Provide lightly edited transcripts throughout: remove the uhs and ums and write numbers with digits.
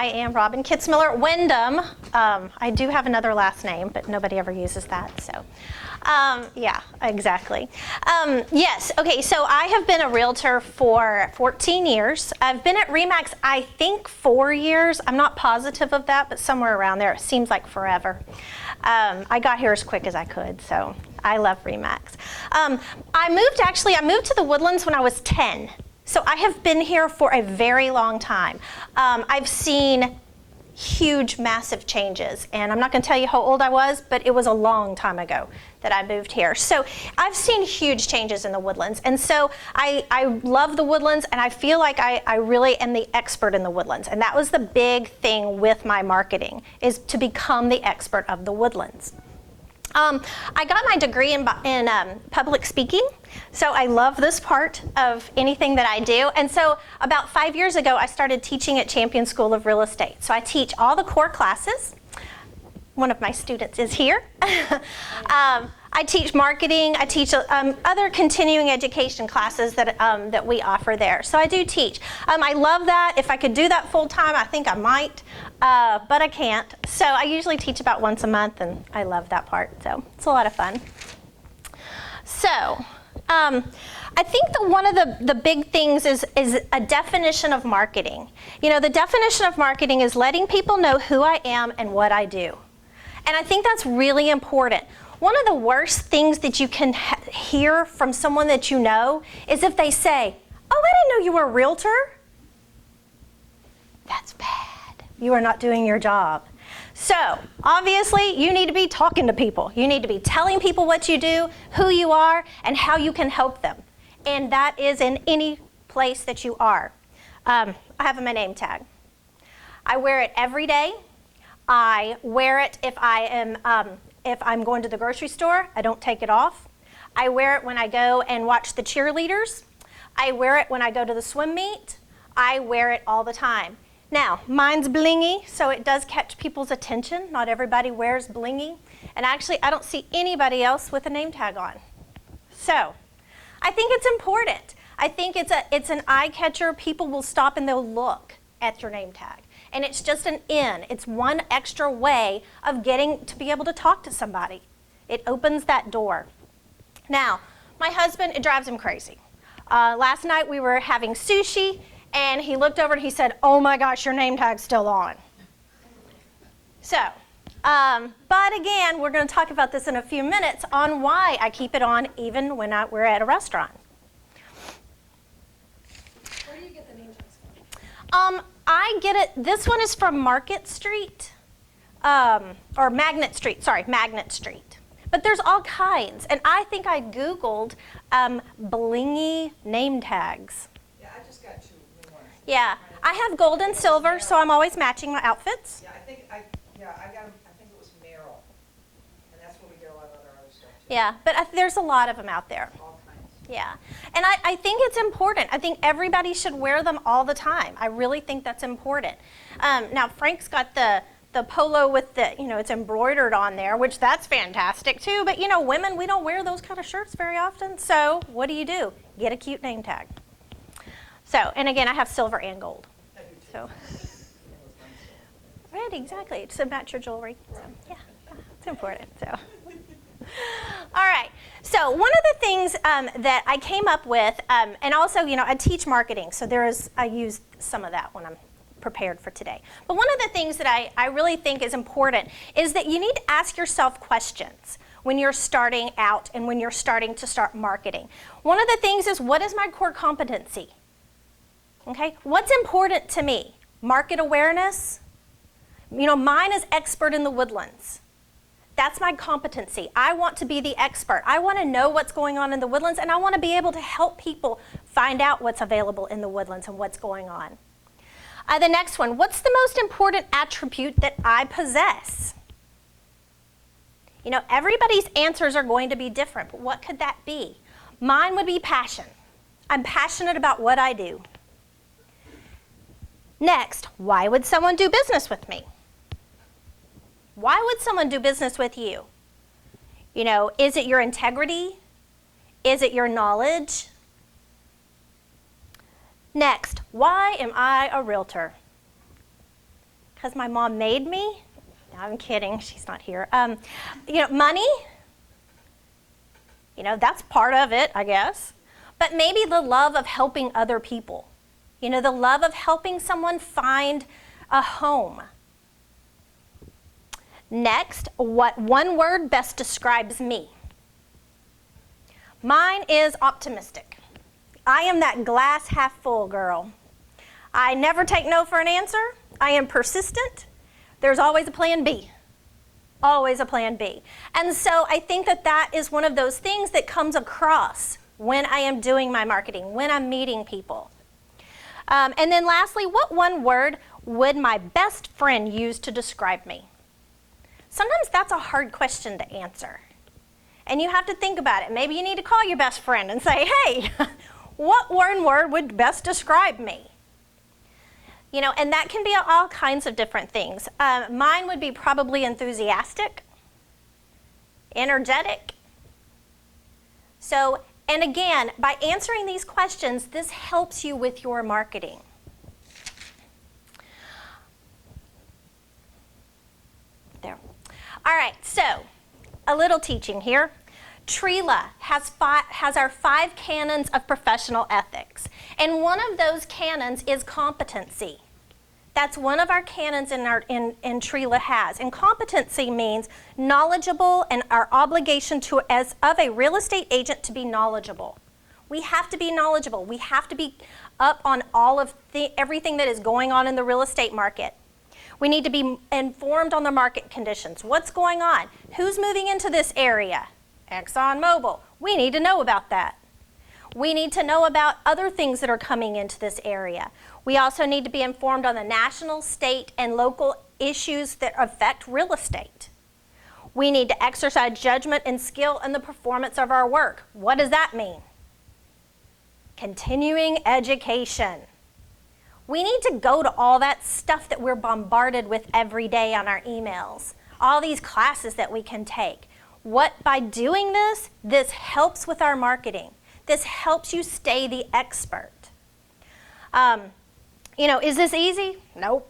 I am Robin Kitzmiller. Wyndham, I do have another last name, but nobody ever uses that, so. Yeah, exactly. Yes, okay, so I have been a realtor for 14 years. I've been at RE/MAX, I think 4 years. I'm not positive of that, but somewhere around there. It seems like forever. I got here as quick as I could, so I love RE/MAX. I moved to the Woodlands when I was 10. So I have been here for a very long time. I've seen huge, massive changes. And I'm not going to tell you how old I was, but it was a long time ago that I moved here. So I've seen huge changes in the Woodlands. And so I love the Woodlands, and I feel like I really am the expert in the Woodlands. And that was the big thing with my marketing, is to become the expert of the Woodlands. I got my degree in public speaking, so I love this part of anything that I do. And so about 5 years ago, I started teaching at Champion School of Real Estate. So I teach all the core classes. One of my students is here. I teach marketing. I teach other continuing education classes that we offer there. So I do teach. I love that. If I could do that full time, I think I might, but I can't. So I usually teach about once a month, and I love that part. So it's a lot of fun. So I think that one of the big things is a definition of marketing. You know, the definition of marketing is letting people know who I am and what I do. And I think that's really important. One of the worst things that you can hear from someone that you know is if they say, "Oh, I didn't know you were a realtor." That's bad. You are not doing your job. So, obviously, you need to be talking to people. You need to be telling people what you do, who you are, and how you can help them. And that is in any place that you are. I have my name tag. I wear it every day. I wear it if I'm going to the grocery store. I don't take it off. I wear it when I go and watch the cheerleaders. I wear it when I go to the swim meet. I wear it all the time. Now, mine's blingy, so it does catch people's attention. Not everybody wears blingy. And actually, I don't see anybody else with a name tag on. So, I think it's important. I think it's an eye catcher. People will stop and they'll look at your name tag. And it's just an in. It's one extra way of getting to be able to talk to somebody. It opens that door. Now, my husband, it drives him crazy. Last night we were having sushi, and he looked over and he said, "Oh my gosh, your name tag's still on." So, but again, we're going to talk about this in a few minutes on why I keep it on even when we're at a restaurant. Where do you get the name tags from? I get it, this one is from Market Street, or Magnet Street, sorry, Magnet Street. But there's all kinds, and I think I Googled blingy name tags. Yeah, I just got 2 new ones. Yeah, I have gold and silver, so I'm always matching my outfits. Yeah, I got them, I think it was Merrill, and that's where we get a lot of other stuff too. Yeah, but there's a lot of them out there. All kinds. Yeah, and I think it's important. I think everybody should wear them all the time. I really think that's important. Now, Frank's got the polo with the, it's embroidered on there, which that's fantastic too. But, women, we don't wear those kind of shirts very often. So what do? Get a cute name tag. So, and again, I have silver and gold. I do too. So, right, exactly. To match your jewelry. So, yeah, it's important. So. All right, so one of the things that I came up with, and also, I teach marketing, so I use some of that when I'm prepared for today. But one of the things that I really think is important is that you need to ask yourself questions when you're starting out and when you're starting to start marketing. One of the things is, what is my core competency? Okay, what's important to me? Market awareness? Mine is expert in the Woodlands. That's my competency. I want to be the expert. I want to know what's going on in the Woodlands, and I want to be able to help people find out what's available in the Woodlands and what's going on. The next one, what's the most important attribute that I possess? Everybody's answers are going to be different, but what could that be? Mine would be passion. I'm passionate about what I do. Next, why would someone do business with me? Why would someone do business with you? Is it your integrity? Is it your knowledge? Next, why am I a realtor? because my mom made me. No, I'm kidding, she's not here. Money, that's part of it, I guess. But maybe the love of helping other people. The love of helping someone find a home. Next, what one word best describes me? Mine is optimistic. I am that glass half full girl. I never take no for an answer. I am persistent. There's always a plan B. Always a plan B. And so I think that is one of those things that comes across when I am doing my marketing, when I'm meeting people. And then lastly, what one word would my best friend use to describe me? Sometimes that's a hard question to answer. And you have to think about it. Maybe you need to call your best friend and say, hey, what one word would best describe me? And that can be all kinds of different things. Mine would be probably enthusiastic, energetic. So, and again, by answering these questions, this helps you with your marketing. There. All right, so a little teaching here. Trila has our 5 canons of professional ethics. And one of those canons is competency. That's one of our canons in Trila has. And competency means knowledgeable and our obligation as of a real estate agent to be knowledgeable. We have to be knowledgeable. We have to be up on all of everything that is going on in the real estate market. We need to be informed on the market conditions. What's going on? Who's moving into this area? ExxonMobil. We need to know about that. We need to know about other things that are coming into this area. We also need to be informed on the national, state, and local issues that affect real estate. We need to exercise judgment and skill in the performance of our work. What does that mean? Continuing education. We need to go to all that stuff that we're bombarded with every day on our emails, all these classes that we can take. By doing this, this helps with our marketing. This helps you stay the expert. Is this easy? Nope.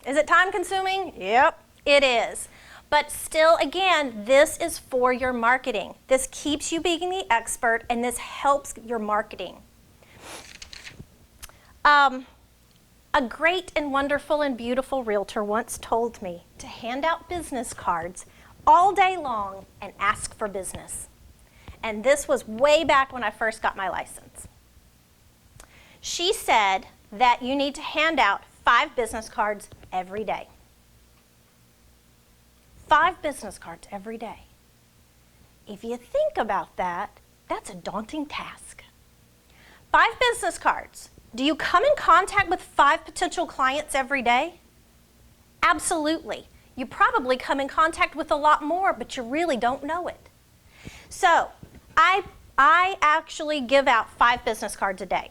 Is it time consuming? Yep, it is. But still, again, this is for your marketing. This keeps you being the expert, and this helps your marketing. A great and wonderful and beautiful realtor once told me to hand out business cards all day long and ask for business. And this was way back when I first got my license. She said that you need to hand out 5 business cards every day. 5 business cards every day. If you think about that, that's a daunting task. 5 business cards. Do you come in contact with 5 potential clients every day? Absolutely. You probably come in contact with a lot more, but you really don't know it. So, I actually give out 5 business cards a day.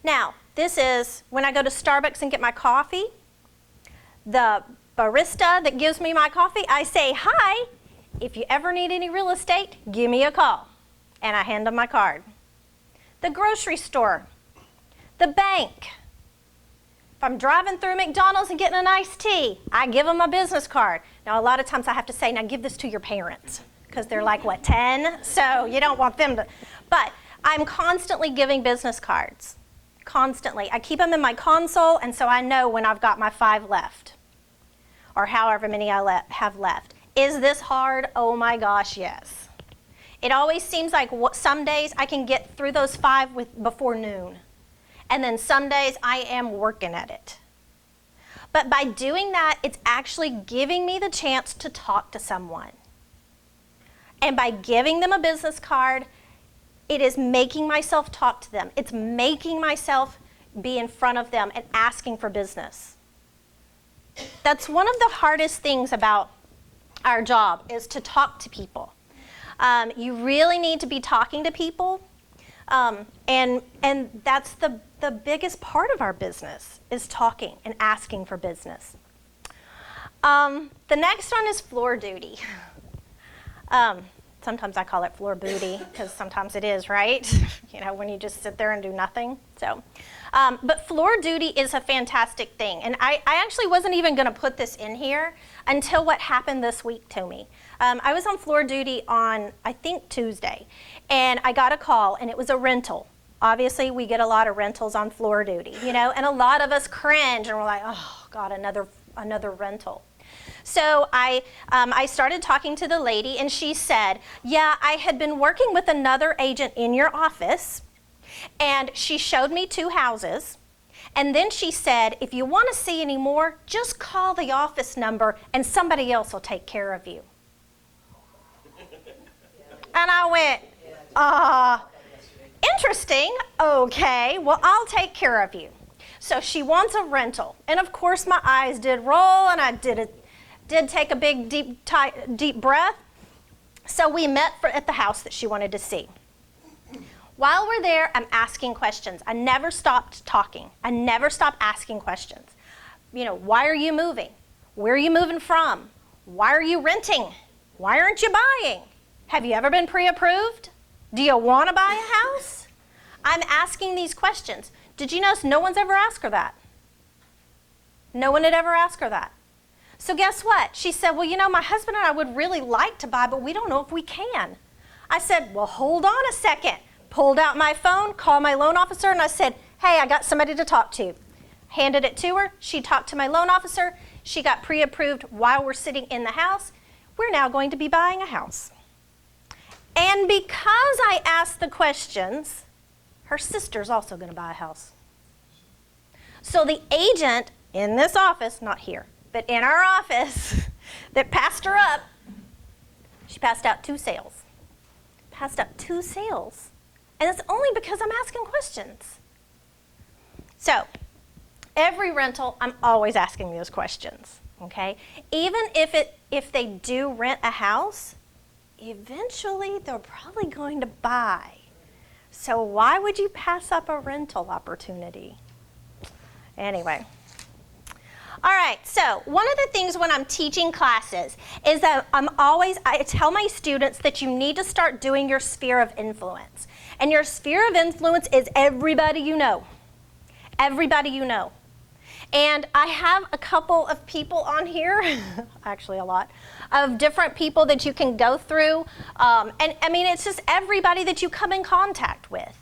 Now, this is when I go to Starbucks and get my coffee. The barista that gives me my coffee, I say, hi, if you ever need any real estate, give me a call. And I hand them my card. The grocery store, the bank. If I'm driving through McDonald's and getting an iced tea, I give them a business card. Now, a lot of times I have to say, now give this to your parents, because they're like, 10? So you don't want them to. But I'm constantly giving business cards. Constantly. I keep them in my console, and so I know when I've got my 5 left, or however many I have left. Is this hard? Oh my gosh, yes. It always seems like some days I can get through those 5 before noon. And then some days I am working at it. But by doing that, it's actually giving me the chance to talk to someone. And by giving them a business card, it is making myself talk to them. It's making myself be in front of them and asking for business. That's one of the hardest things about our job, is to talk to people. You really need to be talking to people. And that's the biggest part of our business, is talking and asking for business. The next one is floor duty. Sometimes I call it floor booty because sometimes it is, right? You know, when you just sit there and do nothing. So, but floor duty is a fantastic thing. And I actually wasn't even going to put this in here until what happened this week to me. I was on floor duty on, I think, Tuesday, and I got a call, and it was a rental. Obviously, we get a lot of rentals on floor duty, you know, and a lot of us cringe, and we're like, oh, God, another rental. So I started talking to the lady, and she said, yeah, I had been working with another agent in your office, and she showed me 2 houses, and then she said, if you want to see any more, just call the office number, and somebody else will take care of you. And I went, interesting, okay, well, I'll take care of you. So she wants a rental, and of course my eyes did roll, and I did take a big, deep breath. So we met at the house that she wanted to see. While we're there, I'm asking questions. I never stopped talking. I never stopped asking questions. You know, why are you moving? Where are you moving from? Why are you renting? Why aren't you buying? Have you ever been pre-approved? Do you want to buy a house? I'm asking these questions. Did you notice no one's ever asked her that? No one had ever asked her that. So guess what? She said, well, you know, my husband and I would really like to buy, but we don't know if we can. I said, well, hold on a second. Pulled out my phone, called my loan officer, and I said, hey, I got somebody to talk to. Handed it to her. She talked to my loan officer. She got pre-approved while we're sitting in the house. We're now going to be buying a house. And because I asked the questions, her sister's also going to buy a house. So the agent in this office, not here, but in our office that passed her up, she passed out 2 sales. Passed up 2 sales. And it's only because I'm asking questions. So every rental, I'm always asking those questions, okay? Even if they do rent a house, eventually they're probably going to buy. So why would you pass up a rental opportunity? Anyway. All right, so one of the things when I'm teaching classes is that I tell my students that you need to start doing your sphere of influence. And your sphere of influence is everybody you know. Everybody you know. And I have a couple of people on here, actually a lot, of different people that you can go through. And I mean, it's just everybody that you come in contact with.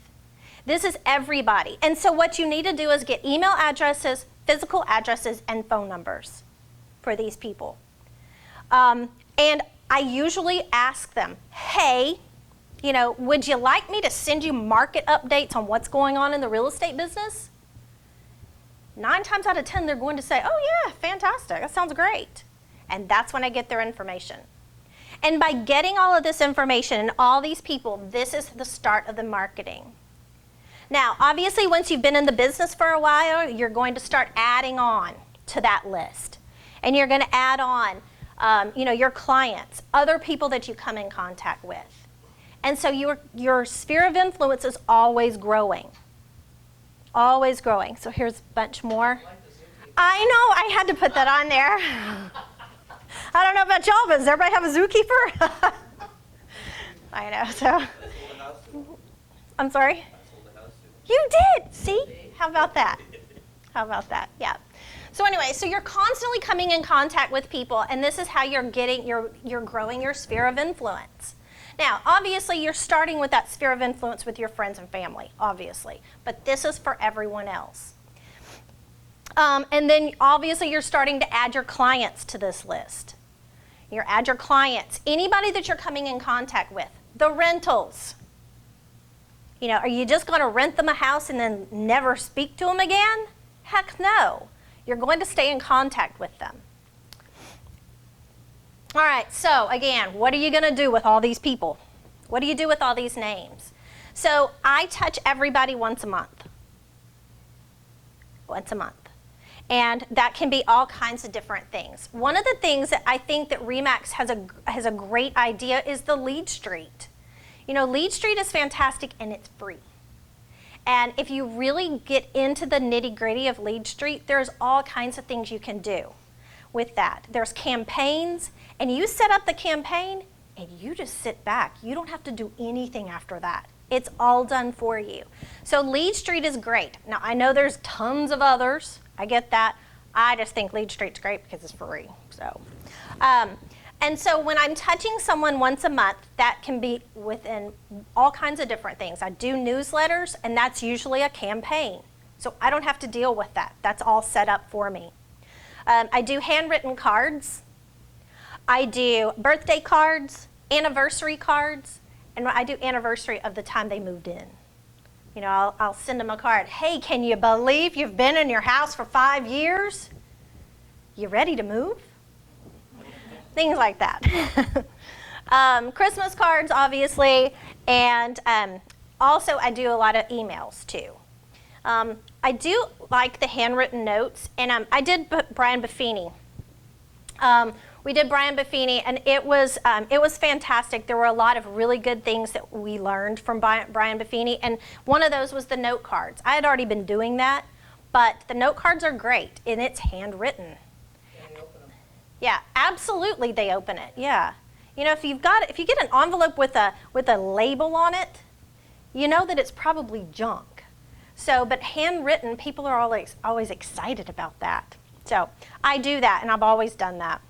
This is everybody. And so what you need to do is get email addresses, physical addresses, and phone numbers for these people. And I usually ask them, hey, you know, would you like me to send you market updates on what's going on in the real estate business? 9 times out of 10, they're going to say, oh yeah, fantastic, that sounds great. And that's when I get their information. And by getting all of this information and all these people, this is the start of the marketing. Now, obviously, once you've been in the business for a while, you're going to start adding on to that list. And you're going to add on, you know, your clients, other people that you come in contact with. And so your sphere of influence is always growing. Always growing. So here's a bunch more. I know, I had to put that on there. I don't know about y'all, but does everybody have a zookeeper? I know, so. I'm sorry? You did, see? How about that? How about that, yeah. So anyway, so you're constantly coming in contact with people, and this is how you're growing your sphere of influence. Now, obviously, you're starting with that sphere of influence with your friends and family, obviously, but this is for everyone else. And then, obviously, you're starting to add your clients to this list. You add your clients, anybody that you're coming in contact with, the rentals. You know, are you just going to rent them a house and then never speak to them again? Heck no. You're going to stay in contact with them. All right, so again, what are you going to do with all these people? What do you do with all these names? So I touch everybody once a month. Once a month. And that can be all kinds of different things. One of the things that I think that RE/MAX has a great idea is the lead street. You know, lead street is fantastic and it's free. And if you really get into the nitty-gritty of lead street, there's all kinds of things you can do with that. There's campaigns, and you set up the campaign, and you just sit back. You don't have to do anything after that. It's all done for you. So Lead Street is great. Now, I know there's tons of others. I get that. I just think Lead Street's great because it's free. So, and so when I'm touching someone once a month, that can be within all kinds of different things. I do newsletters, and that's usually a campaign. So I don't have to deal with that. That's all set up for me. I do handwritten cards. I do birthday cards, anniversary cards, and I do anniversary of the time they moved in. You know, I'll send them a card. Hey, can you believe you've been in your house for 5 years? You ready to move? Things like that. Christmas cards, obviously, and also I do a lot of emails too. I do like the handwritten notes, and I did Brian Buffini. We did Brian Buffini, and it was fantastic. There were a lot of really good things that we learned from Brian Buffini, and one of those was the note cards. I had already been doing that, but the note cards are great, and it's handwritten. Can they open them? Yeah, absolutely they open it, yeah. You know, if you get an envelope with a label on it, you know that it's probably junk. So, but handwritten, people are always excited about that. So I do that, and I've always done that.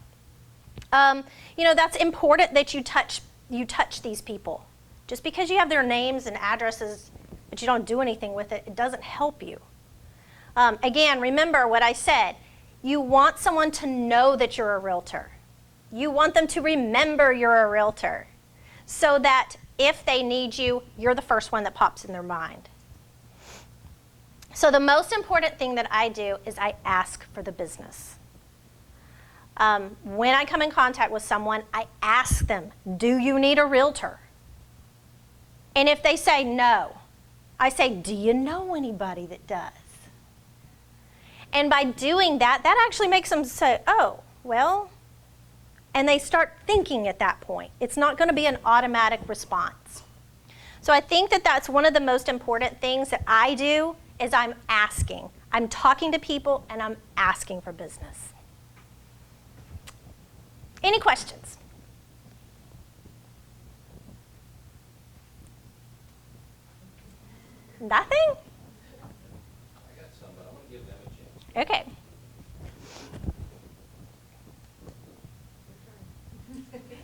You know, that's important that you touch these people. Just because you have their names and addresses, but you don't do anything with it, it doesn't help you. Again, remember what I said. You want someone to know that you're a realtor. You want them to remember you're a realtor, so that if they need you, you're the first one that pops in their mind. So the most important thing that I do is I ask for the business. When I come in contact with someone, I ask them, do you need a realtor? And if they say no, I say, do you know anybody that does? And by doing that, that actually makes them say, oh, well, and they start thinking at that point. It's not going to be an automatic response. So I think that that's one of the most important things that I do is I'm asking. I'm talking to people and I'm asking for business. Any questions? Nothing? I got some, but I want to give them a chance. Okay.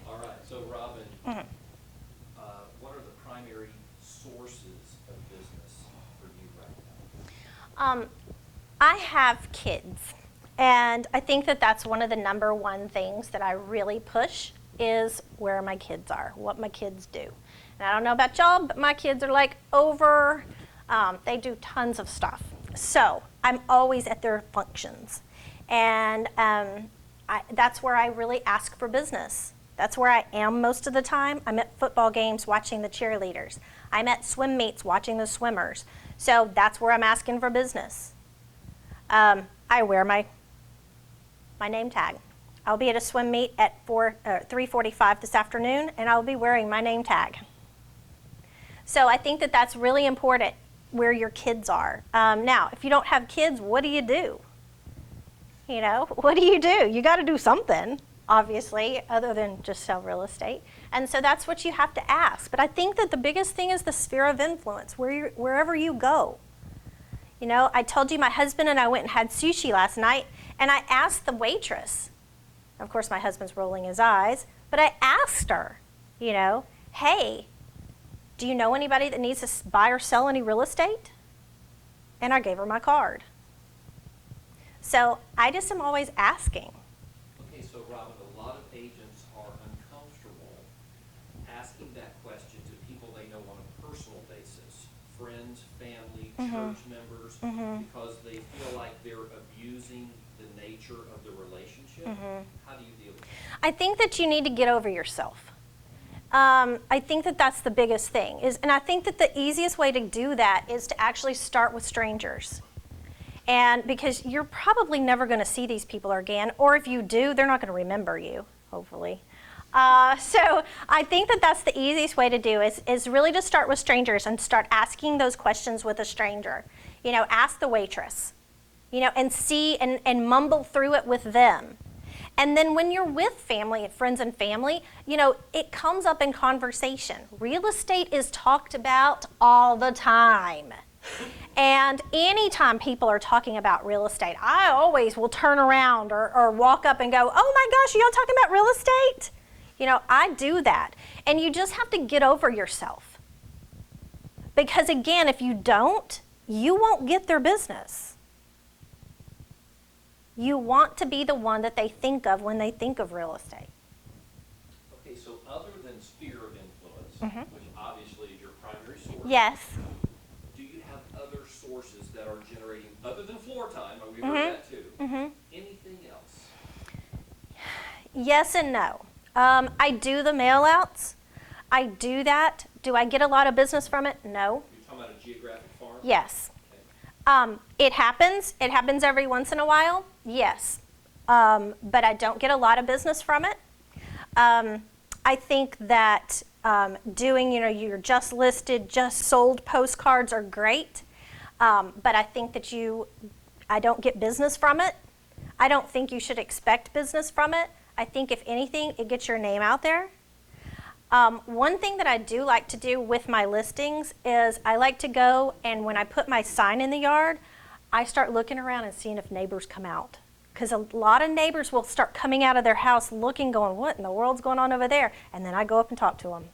All right, so Robin, Mhm. what are the primary sources of business for you right now? I have kids, and I think that that's one of the number one things that I really push is where my kids are, what my kids do. And I don't know about y'all, but my kids are like they do tons of stuff. So I'm always at their functions. And that's where I really ask for business. That's where I am most of the time. I'm at football games watching the cheerleaders. I'm at swim meets watching the swimmers. So that's where I'm asking for business. I wear my name tag. I'll be at a swim meet at 3:45 this afternoon, and I'll be wearing my name tag. So I think that that's really important where your kids are. Now, if you don't have kids, what do you do? You know, what do? You got to do something, obviously, other than just sell real estate. And so that's what you have to ask. But I think that the biggest thing is the sphere of influence, wherever you go. You know, I told you my husband and I went and had sushi last night, and I asked the waitress. Of course, my husband's rolling his eyes, but I asked her, you know, hey, do you know anybody that needs to buy or sell any real estate? And I gave her my card. So I just am always asking. Okay, so Robin, a lot of agents are uncomfortable asking that question to people they know on a personal basis, friends, family, church members, because they feel like they're abusing the nature of the relationship. How do you deal with that? I think that you need to get over yourself. I think that that's the biggest thing. And I think that the easiest way to do that is to actually start with strangers. And because you're probably never going to see these people again, or if you do, they're not going to remember you, hopefully. So I think that that's the easiest way to do is really to start with strangers and start asking those questions with a stranger. You know, ask the waitress, you know, and see and mumble through it with them. And then when you're with family, friends and family, it comes up in conversation. Real estate is talked about all the time. And anytime people are talking about real estate, I always will turn around or walk up and go, oh my gosh, are y'all talking about real estate? I do that. And you just have to get over yourself. Because again, if you don't, you won't get their business. You want to be the one that they think of when they think of real estate. Okay, so other than sphere of influence, which obviously is your primary source. Yes. Do you have other sources that are generating, other than floor time, and we heard that too, anything else? Yes and no. I do the mail outs. I do that. Do I get a lot of business from it? No. You're talking about a geographic farm? Yes. Okay. It happens. It happens every once in a while. Yes. But I don't get a lot of business from it. I think that doing, your just listed, just sold postcards are great. But I think that I don't get business from it. I don't think you should expect business from it. I think if anything, it gets your name out there. One thing that I do like to do with my listings is I like to go, and when I put my sign in the yard, I start looking around and seeing if neighbors come out. Because a lot of neighbors will start coming out of their house looking, going, what in the world's going on over there? And then I go up and talk to them.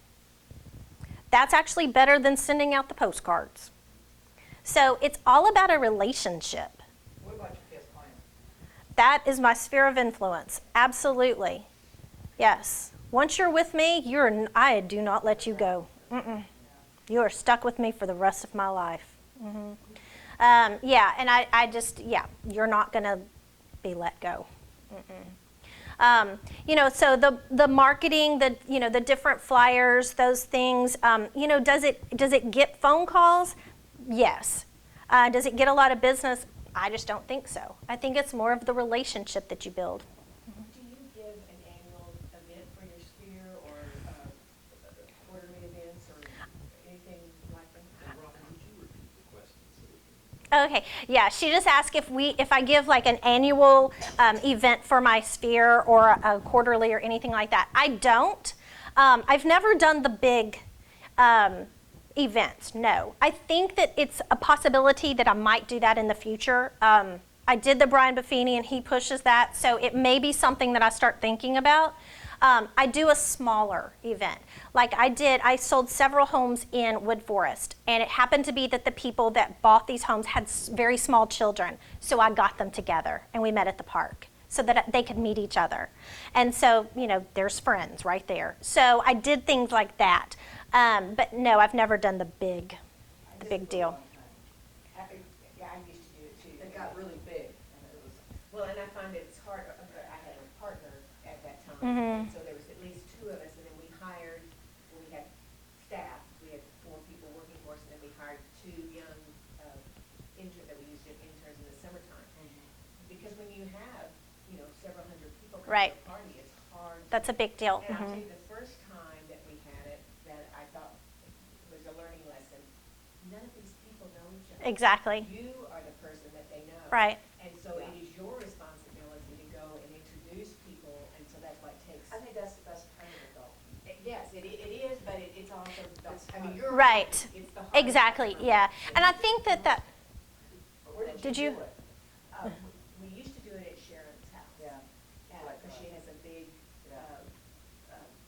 That's actually better than sending out the postcards. So it's all about a relationship. What about your kids' clients? That is my sphere of influence. Absolutely. Yes. Once you're with me, I do not let you go. You are stuck with me for the rest of my life. And you're not going to be let go. So the marketing, the different flyers, those things, does it get phone calls? Yes. Does it get a lot of business? I just don't think so. I think it's more of the relationship that you build. Do you give an annual event for your sphere or quarterly events or anything like that? Robin, would you repeat the question so we can... Okay, yeah, she just asked if I give like an annual event for my sphere or a quarterly or anything like that. I don't. I've never done the big events, no. I think that it's a possibility that I might do that in the future. I did the Brian Buffini and he pushes that, so it may be something that I start thinking about. I do a smaller event. Like I sold several homes in Wood Forest, and it happened to be that the people that bought these homes had very small children, so I got them together and we met at the park so that they could meet each other. And so, there's friends right there. So I did things like that. But no, I've never done the big deal. Yeah, I used to do it too. It got really big, and it was, Well, and I find it's hard. I had a partner at that time, and so there was at least two of us, and then we had staff. We had 4 people working for us, and then we hired 2 young interns that we used as interns in the summertime. Because when you have, several hundred people come Right. to a party, it's hard. That's a big deal. And I'll tell you, the first time that we had it, that I thought was a learning lesson, none of these people know each other. Exactly. You are the person that they know. Right. And so it is your responsibility to go and introduce people, and so that's what it takes. I think that's the best part of it though. Yes, it is, but it's also, you're. Right. It's the hardest Exactly, part. yeah. And I think that Where Did you- do it? We used to do it at Sharon's house. Yeah. Because she has a big,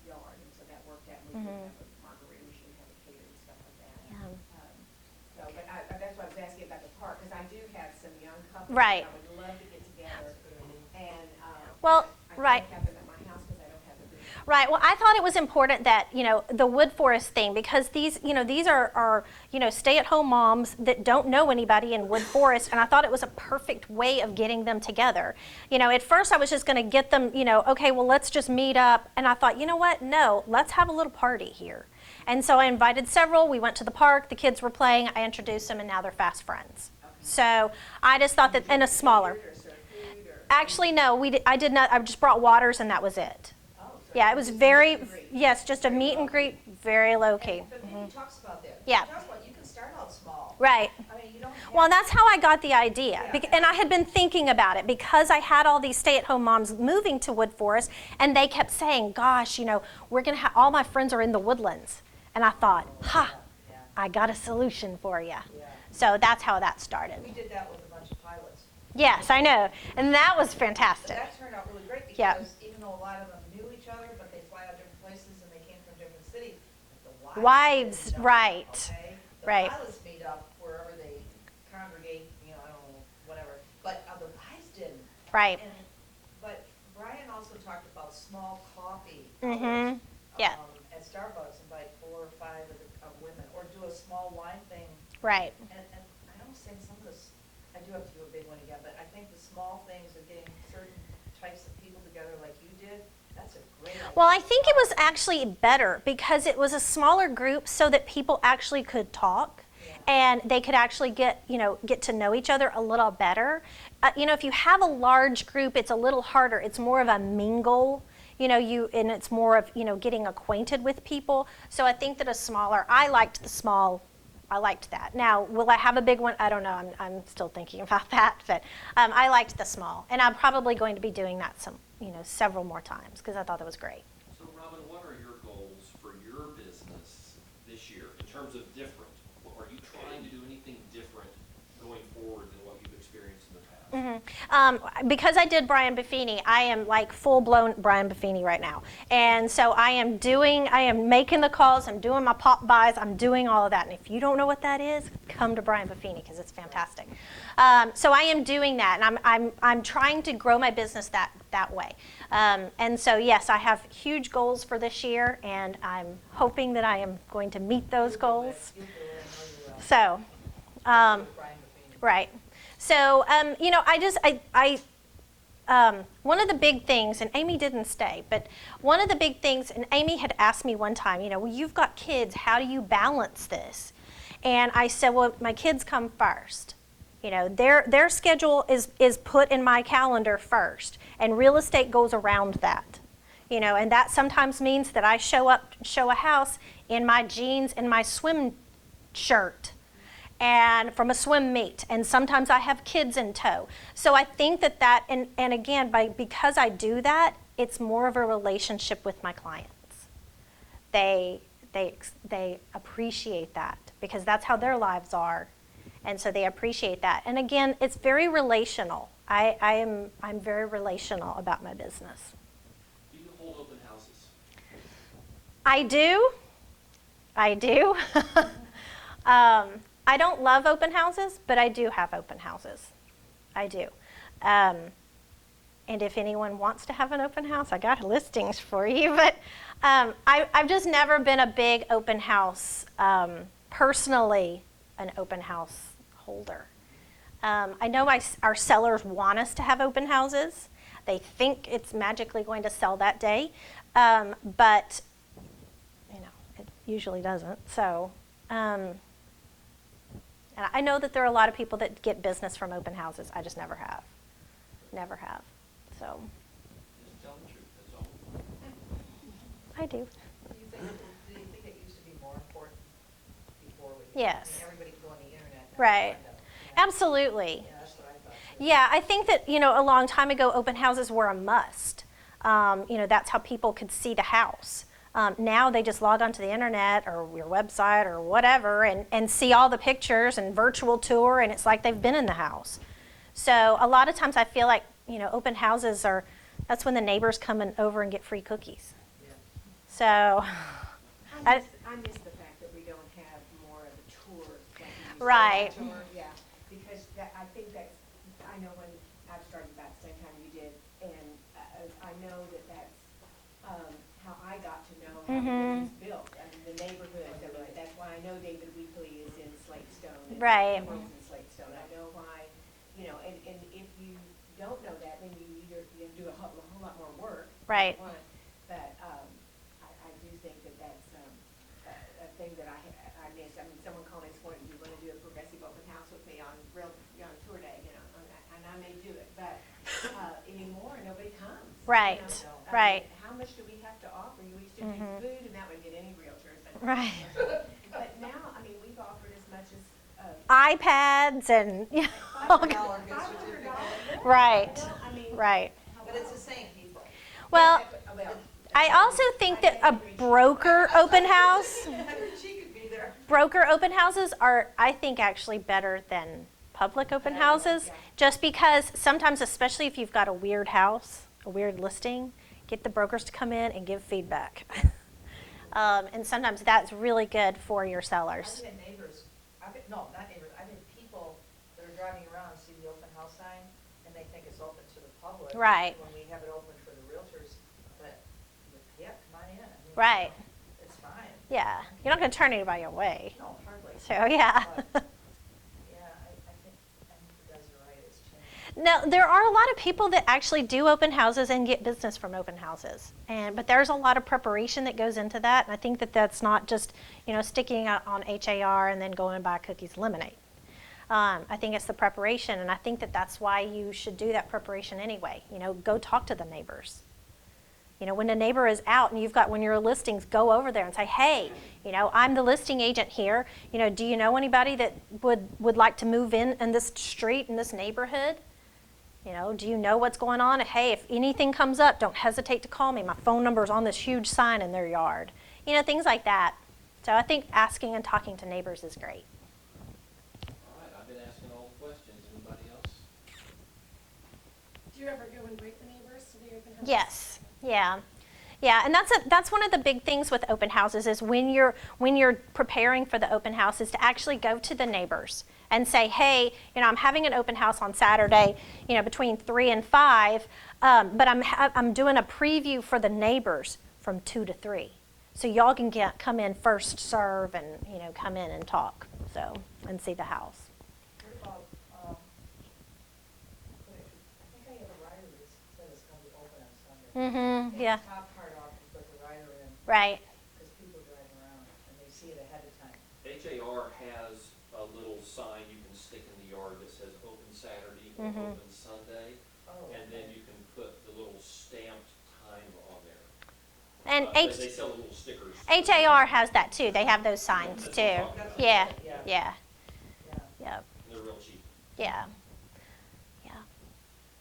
yard, and so that worked out. We Mm-hmm. would have a margarita machine, have a caterer and stuff like that. Yeah. So, but that's why I was asking about the park, because I do have some young couples. Right. that I would love to get together, and, Well, right. I can't have them at my house because I don't have the room. Right. Well, I thought it was important that, the Wood Forest thing, because these are stay-at-home moms that don't know anybody in Wood Forest, and I thought it was a perfect way of getting them together. At first I was just going to get them, okay, well, let's just meet up. And I thought, you know what? No, let's have a little party here. And so I invited several. We went to the park. The kids were playing. I introduced them, and now they're fast friends. So I just thought that in a smaller. Food or serve food or. Actually, no, I did not. I just brought waters, and that was it. Oh, so Yeah, it was just very, meet and greet. yes, just a meet and greet, very low key. But he talks about that. Yeah. He talks about you can start out small. Right. I mean, you don't have. Well, that's how I got the idea. Yeah. And I had been thinking about it because I had all these stay-at-home moms moving to Wood Forest, and they kept saying, gosh, we're going to have, all my friends are in the Woodlands. And I thought, Yeah. I got a solution for you. Yeah. So that's how that started. We did that with a bunch of pilots. Yes, I know. And that was But fantastic. that turned out really great Yeah. because even though a lot of them knew each other, but they fly out different places and they came from different cities, the Wives, didn't know, right. Okay? The Right. pilots meet up wherever they congregate, I don't know, whatever, but the wives didn't. Right. But Brian also talked about small coffee Mhm. hours, Yeah. at Starbucks, invite 4 or 5 of women, or do a small wine thing. Right. And I don't think some of this, I do have to do a big one again, but I think the small things of getting certain types of people together like you did, that's a great idea. Well, I think it was actually better because it was a smaller group so that people actually could talk. Yeah. And they could actually get to know each other a little better. If you have a large group, it's a little harder. It's more of a mingle, and it's more of, getting acquainted with people. So I think that I liked the small, I liked that. Now, will I have a big one? I don't know. I'm still thinking about that. But I liked the small. And I'm probably going to be doing that several more times because I thought that was great. So Robin, what are your goals for your business this year in terms of different? Are you trying to do anything different going forward than what you've experienced in the past? Because I did Brian Buffini, I am like full-blown Brian Buffini right now. And so I am making the calls, I'm doing my pop buys, I'm doing all of that. And if you don't know what that is, come to Brian Buffini because it's fantastic. So I am doing that, and I'm trying to grow my business that way. And so yes, I have huge goals for this year, and I'm hoping that I am going to meet those goals. You do it, I know you will. So, With Brian Buffini. right. So, one of the big things, and Amy didn't stay, but one of the big things, and Amy had asked me one time, well, you've got kids, how do you balance this? And I said, well, my kids come first. Their schedule is put in my calendar first, and real estate goes around that. And that sometimes means that I show a house in my jeans and my swim shirt and from a swim meet, and sometimes I have kids in tow. So I think that and again, because I do that, it's more of a relationship with my clients. They appreciate that because that's how their lives are, and so they appreciate that. And again, it's very relational. I'm very relational about my business. Do you hold open houses? I do. I don't love open houses, but I do have open houses. I do. And if anyone wants to have an open house, I got listings for you. But I've just never been a big open house, personally, an open house holder. I know our sellers want us to have open houses. They think it's magically going to sell that day, but it usually doesn't. So. And I know that there are a lot of people that get business from open houses. I just never have. Never have. So Just tell the truth, that's all. I do. Do you think it used to be more important before Yes. everybody could go on the internet now? Right. Find out. Yeah. Absolutely. Yeah, that's what I thought too. Yeah, I think that, a long time ago, open houses were a must. That's how people could see the house. Now they just log onto the internet or your website or whatever and see all the pictures and virtual tour, and it's like they've been in the house. So a lot of times I feel like, open houses that's when the neighbors come over and get free cookies. Yeah. So, I miss the fact that we don't have more of a tour. Like we used to. Right. Tour, yeah, because I think that's, I know when I started about the same time you did, and I know that's how I got to know how it was built. I mean, the neighborhood, that's why I know David Weekley is in Slatestone. And Right. Homegrown's in Slatestone. I know why, and if you don't know that, then you have to do a whole lot more work. Right. One. But I do think that's a thing that I miss. I mean, someone called me this morning, do you want to do a progressive open house with me on tour day, and I may do it, but anymore, nobody comes. Right, right. How much do we have to offer? We used to do food, and that would get any realtor. But, Right. But now, I mean, we've offered as much as iPads and, you know. $5 gift certificate. Right, Well, I mean, right. But it's the same people. Well, well, I also think that a broker open house, She could be there. broker open houses are, I think, actually better than public open houses. Just because sometimes, especially if you've got a weird house, a weird listing, get the brokers to come in and give feedback. And sometimes that's really good for your sellers. I've had neighbors, no, not neighbors, I've had people that are driving around, see the open house sign, and they think it's open to the public. Right. When we have it open for the realtors, but, yeah, come on in. I mean, Right. It's fine. Yeah, you're not going to turn anybody away. No, hardly. So, yeah. But, yeah, I think you guys are right, it's changed. Now, there are a lot of people that actually do open houses and get business from open houses. But there's a lot of preparation that goes into that. And I think that that's not just, sticking out on HAR and then going and buy cookies and lemonade. I think it's the preparation. And I think that that's why you should do that preparation anyway. Go talk to the neighbors. When a neighbor is out and you've got one of your listings, go over there and say, hey, I'm the listing agent here. Do you know anybody that would like to move in this street, in this neighborhood? Do you know what's going on? Hey, if anything comes up, don't hesitate to call me. My phone number is on this huge sign in their yard. Things like that. So I think asking and talking to neighbors is great. All right, I've been asking all the questions. Anybody else? Do you ever go and break the neighbors to the open house? Yes. Yeah. Yeah, and that's one of the big things with open houses is when you're preparing for the open house is to actually go to the neighbors and say, hey, I'm having an open house on Saturday, between 3 and 5, but I'm doing a preview for the neighbors from 2 to 3. So y'all can come in first serve and, come in and talk, and see the house. What about, I think I have a rider that said it's going to be open on Sunday. Mm-hmm, yeah, Take the top part off and put the rider in, right. because people drive around and they see it ahead of time. HAR has a little sign you can stick in the yard that says open Saturday or Mhm. open Sunday. Oh, And then okay. you can put the little stamped time on there. And They sell the little stickers. HAR has that too. They have those signs That's too. what I'm talking about. Yeah, Yeah. yeah, Yeah. yep, They're real cheap. yeah, yeah.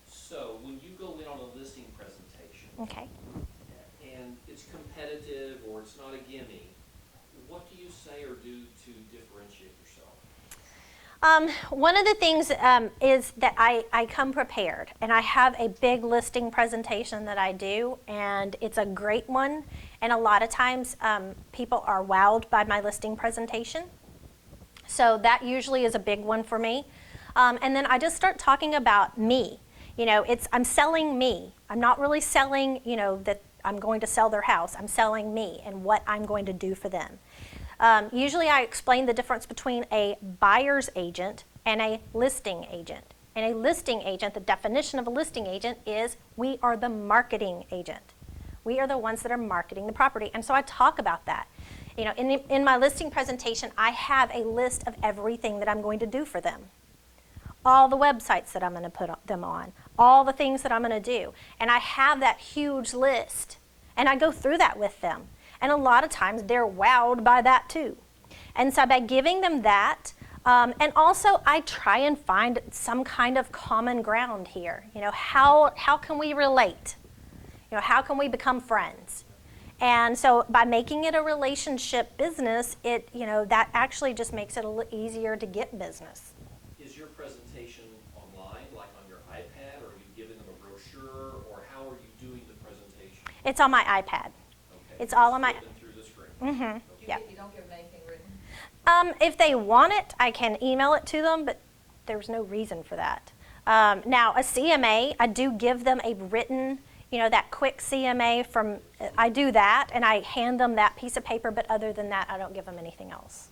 So when you go in on a listing presentation, Okay. and it's competitive or it's not a gimme, what do you say or do to differentiate yourself? One of the things is that I come prepared, and I have a big listing presentation that I do, and it's a great one. And a lot of times people are wowed by my listing presentation. So that usually is a big one for me. And then I just start talking about me. I'm selling me. I'm not really selling, that I'm going to sell their house. I'm selling me and what I'm going to do for them. Usually I explain the difference between a buyer's agent and a listing agent. And a listing agent, the definition of a listing agent is we are the marketing agent. We are the ones that are marketing the property. And so I talk about that. In my listing presentation, I have a list of everything that I'm going to do for them. All the websites that I'm going to put them on, all the things that I'm going to do. And I have that huge list. And I go through that with them. And a lot of times they're wowed by that too. And so by giving them that, and also I try and find some kind of common ground here. How can we relate? How can we become friends? And so by making it a relationship business, that actually just makes it a little easier to get business. Is your presentation online, like on your iPad, or are you giving them a brochure, or how are you doing the presentation? It's on my iPad. Okay, It's all on my- flipping through the screen. Mm-hmm. Okay. You don't give them anything written? If they want it, I can email it to them, but there's no reason for that. Now, a CMA, I do give them a written, that quick CMA I do that, and I hand them that piece of paper, but other than that, I don't give them anything else.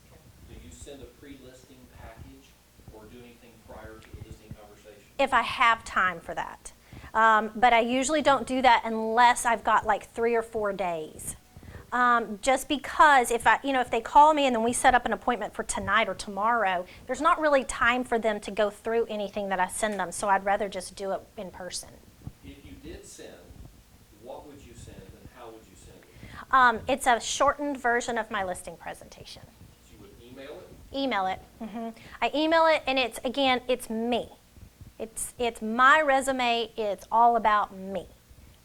Do you send a pre-listing package or do anything prior to the listing conversation? If I have time for that. But I usually don't do that unless I've got like 3 or 4 days. Just because if they call me and then we set up an appointment for tonight or tomorrow, there's not really time for them to go through anything that I send them, so I'd rather just do it in person. If you did send, what would you send and how would you send it? It's a shortened version of my listing presentation. You would email it? Email it. I email it, and it's, again, it's me. It's my resume. It's all about me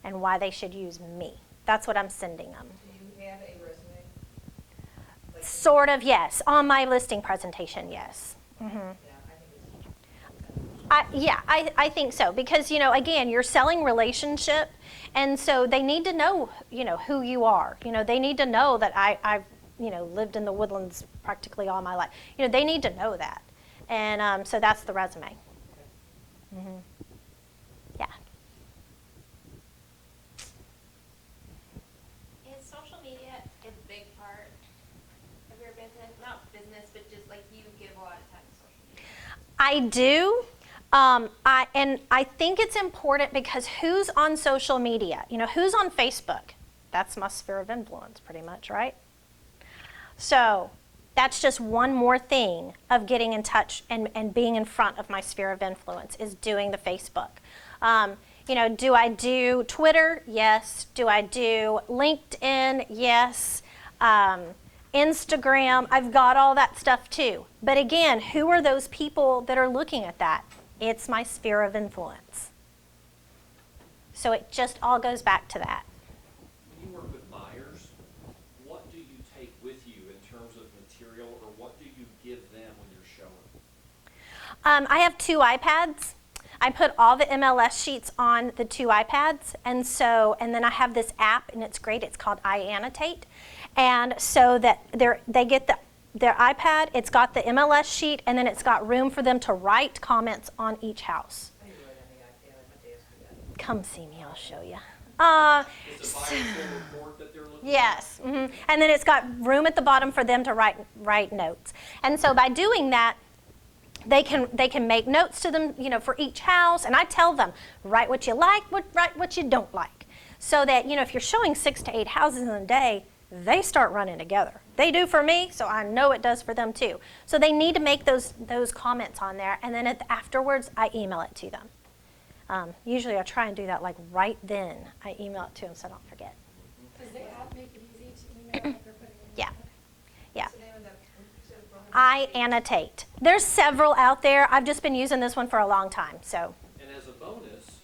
and why they should use me. That's what I'm sending them. Do you have a resume? Like, Sort of, yes. On my listing presentation, yes. yeah, I think it's. I think so, because, again, you're selling relationship, and so they need to know, who you are. They need to know that I've, lived in the Woodlands practically all my life. They need to know that. And so that's the resume. Yeah. Is social media a big part of your business? Not business, but just like you give a lot of time to social media. I do. I think it's important because who's on social media? Who's on Facebook? That's my sphere of influence, pretty much, right? So that's just one more thing of getting in touch and being in front of my sphere of influence is doing the Facebook. Do I do Twitter? Yes. Do I do LinkedIn? Yes. Instagram? I've got all that stuff too. But again, who are those people that are looking at that? It's my sphere of influence. So it just all goes back to that. When you work with buyers, what do you take with you in terms of material, or what do you give them when you're showing? I have 2 iPads. I put all the MLS sheets on the 2 iPads, and then I have this app, and it's great. It's called iAnnotate, and so that they get their iPad. It's got the MLS sheet, and then it's got room for them to write comments on each house. I do it on the iPad, let my desk do that. Come see me. I'll show you. Is the buyer full report that they're looking at? Yes, and then it's got room at the bottom for them to write notes. And so by doing that, they can make notes to them, for each house. And I tell them, write what you like, write what you don't like, so that if you're showing 6 to 8 houses in a day, they start running together. They do for me, so I know it does for them too. So they need to make those comments on there, and then afterwards, I email it to them. Usually I try and do that like right then. I email it to them so I don't forget. Does the app make it easy to email if they're putting it in? Yeah. Yeah. What's the name of that? You said it wrong. iAnnotate. There's several out there. I've just been using this one for a long time. So. And as a bonus,